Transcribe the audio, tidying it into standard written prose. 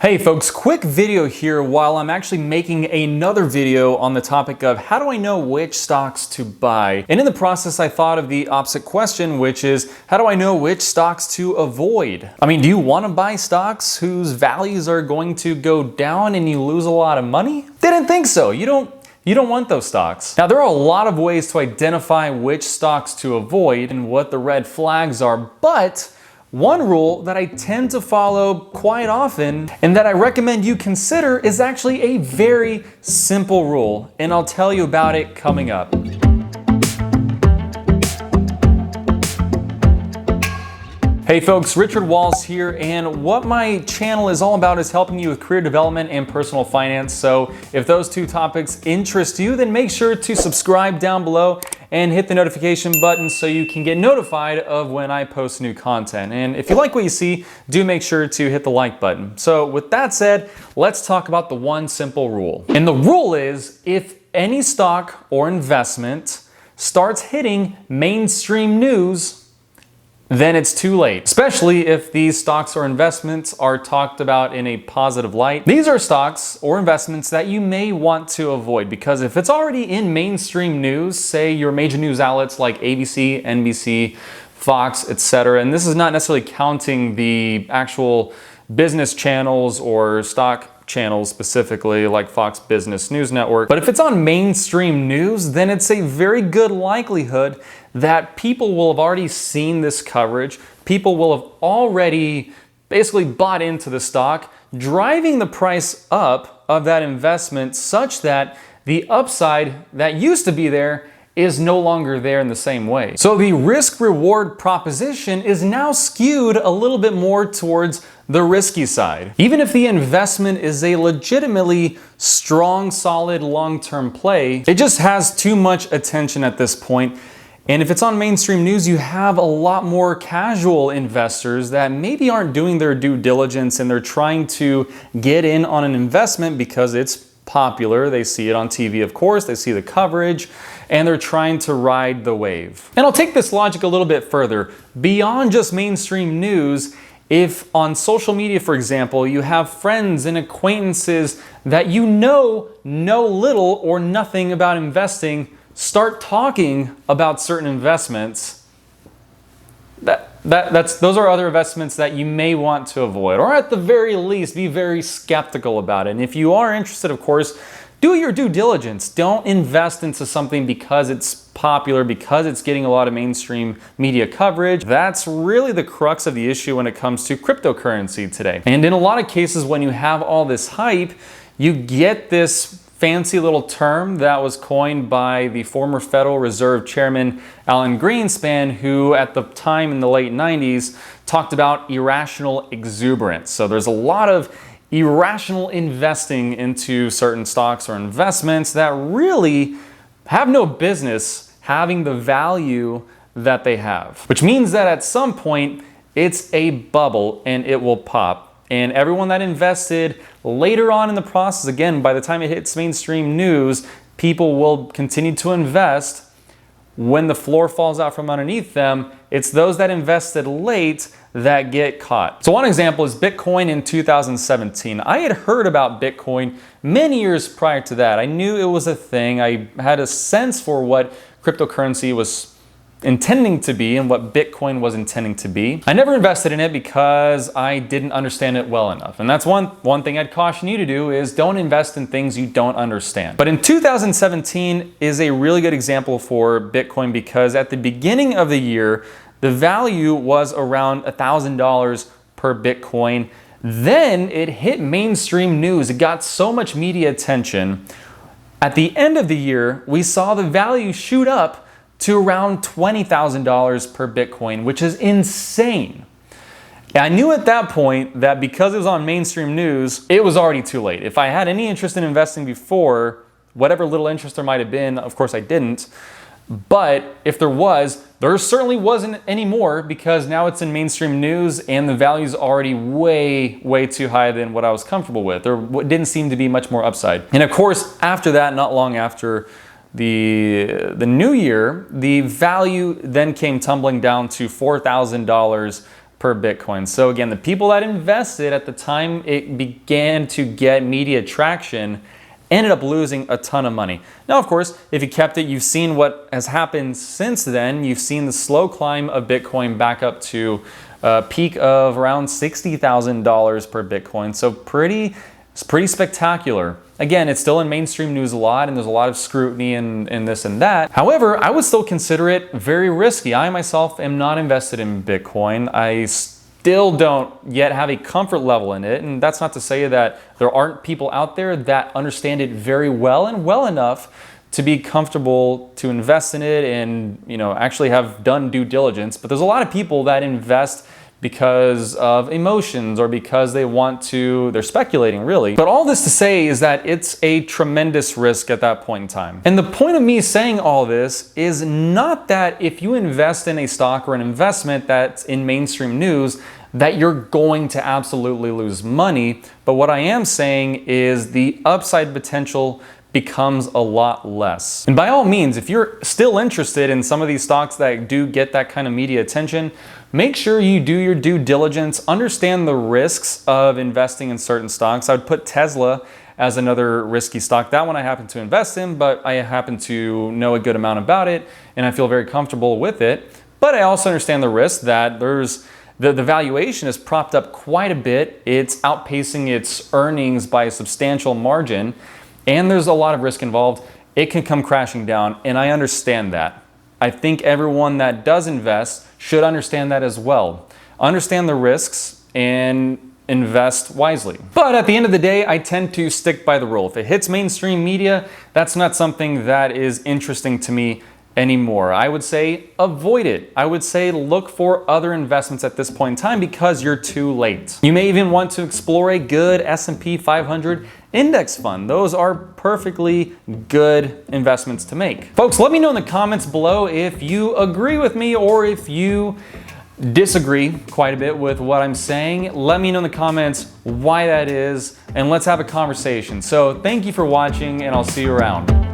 Hey folks, quick video here while I'm actually making another video on the topic of how do I know which stocks to buy? And in the process, I thought of the opposite question, which is how do I know which stocks to avoid? I mean, do you want to buy stocks whose values are going to go down and you lose a lot of money? Didn't think so. You don't want those stocks. Now, there are a lot of ways to identify which stocks to avoid and what the red flags are, but one rule that I tend to follow quite often and that I recommend you consider is actually a very simple rule, and I'll tell you about it coming up. Hey folks, Richard Walls here, and what my channel is all about is helping you with career development and personal finance. So if those two topics interest you, then make sure to subscribe down below and hit the notification button so you can get notified of when I post new content. And if you like what you see, do make sure to hit the like button. So with that said, let's talk about the one simple rule. And the rule is if any stock or investment starts hitting mainstream news, then it's too late, especially if these stocks or investments are talked about in a positive light. These are stocks or investments that you may want to avoid because if it's already in mainstream news, say your major news outlets like ABC, NBC, Fox, etc., and this is not necessarily counting the actual business channels or stock channels specifically like Fox Business News Network. But if it's on mainstream news, then it's a very good likelihood that people will have already seen this coverage. People will have already basically bought into the stock, driving the price up of that investment such that the upside that used to be there is no longer there in the same way. So the risk-reward proposition is now skewed a little bit more towards the risky side. Even if the investment is a legitimately strong, solid, long-term play, it just has too much attention at this point. And if it's on mainstream news, you have a lot more casual investors that maybe aren't doing their due diligence and they're trying to get in on an investment because it's popular. They see it on TV, of course, they see the coverage, and they're trying to ride the wave. And I'll take this logic a little bit further. Beyond just mainstream news, if on social media, for example, you have friends and acquaintances that you know little or nothing about investing, start talking about certain investments, those are other investments that you may want to avoid, or at the very least, be very skeptical about it. And if you are interested, of course, do your due diligence. Don't invest into something because it's popular, because it's getting a lot of mainstream media coverage. That's really the crux of the issue when it comes to cryptocurrency today. And in a lot of cases, when you have all this hype, you get this fancy little term that was coined by the former Federal Reserve Chairman Alan Greenspan, who at the time in the late 90s talked about irrational exuberance. So there's a lot of irrational investing into certain stocks or investments that really have no business having the value that they have, which means that at some point it's a bubble and it will pop. And everyone that invested later on in the process, again, by the time it hits mainstream news, people will continue to invest. When the floor falls out from underneath them, it's those that invested late that get caught. So one example is Bitcoin in 2017. I had heard about Bitcoin many years prior to that. I knew it was a thing. I had a sense for what cryptocurrency was intending to be and what Bitcoin was intending to be. I never invested in it because I didn't understand it well enough. And that's one thing I'd caution you to do is don't invest in things you don't understand. But in 2017 is a really good example for Bitcoin because at the beginning of the year, the value was around $1,000 per Bitcoin. Then it hit mainstream news. It got so much media attention. At the end of the year, we saw the value shoot up to around $20,000 per Bitcoin, which is insane. And I knew at that point that because it was on mainstream news, it was already too late. If I had any interest in investing before, whatever little interest there might have been, of course I didn't, but if there certainly wasn't anymore because now it's in mainstream news and the value is already way too high than what I was comfortable with. There didn't seem to be much more upside. And of course, after that, not long after the new year, the value then came tumbling down to $4,000 per per Bitcoin. So again, the people that invested at the time it began to get media traction ended up losing a ton of money. Now, of course, if you kept it, you've seen what has happened since then. You've seen the slow climb of Bitcoin back up to a peak of around $60,000 per Bitcoin. So it's pretty spectacular. Again, it's still in mainstream news a lot, and there's a lot of scrutiny and this and that. However, I would still consider it very risky. I myself am not invested in Bitcoin. I still don't yet have a comfort level in it, and that's not to say that there aren't people out there that understand it very well and well enough to be comfortable to invest in it and, you know, actually have done due diligence. But there's a lot of people that invest because of emotions or because they're speculating really. But all this to say is that it's a tremendous risk at that point in time. And the point of me saying all this is not that if you invest in a stock or an investment that's in mainstream news, that you're going to absolutely lose money. But what I am saying is the upside potential becomes a lot less. And by all means, if you're still interested in some of these stocks that do get that kind of media attention, make sure you do your due diligence, understand the risks of investing in certain stocks. I would put Tesla as another risky stock. That one I happen to invest in, but I happen to know a good amount about it and I feel very comfortable with it. But I also understand the risk that the valuation is propped up quite a bit. It's outpacing its earnings by a substantial margin. And there's a lot of risk involved. It can come crashing down, and I understand that. I think everyone that does invest should understand that as well. Understand the risks and invest wisely. But at the end of the day, I tend to stick by the rule. If it hits mainstream media, that's not something that is interesting to me anymore. I would say avoid it. I would say look for other investments at this point in time because you're too late. You may even want to explore a good S&P 500 index fund. Those are perfectly good investments to make. Folks, let me know in the comments below if you agree with me or if you disagree quite a bit with what I'm saying. Let me know in the comments why that is, and let's have a conversation. So thank you for watching, and I'll see you around.